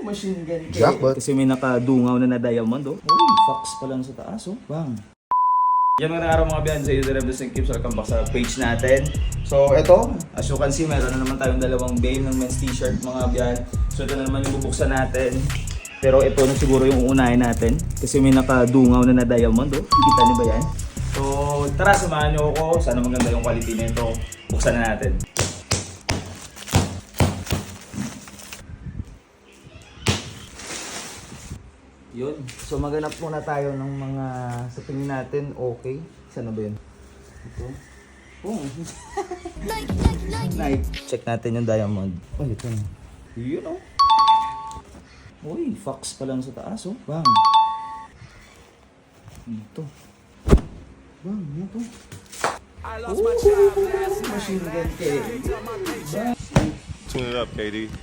machine gun. Jackpot. Kasi may nakadungaw na diamond, oh. Uy, fox pa lang sa taas, oh. Bang. Yan mga araw mga biyan sa YouTube Revolution Keeps. Welcome back sa page natin. So ito, as you can see, meron na naman tayong dalawang bale ng men's t-shirt mga biyan. So ito na naman yung bubuksan natin. Pero ito na siguro yung uunahin natin. Kasi may nakadungaw na diamond, oh. Kita niyo ba yan? So tara, samahan niyo ako. Sana maganda yung quality nito. Buksan na natin. Yun. So maghanap muna tayo ng mga sa tingin natin okay. Saan na ba yun? Ito. Oh. Night. Check natin yung diamond. Oh, ito na. Yun oh. Uy, fox pa lang sa taas oh. Bang. Ito. Bang, yan to. Machine gun KD. Tune it up, KD.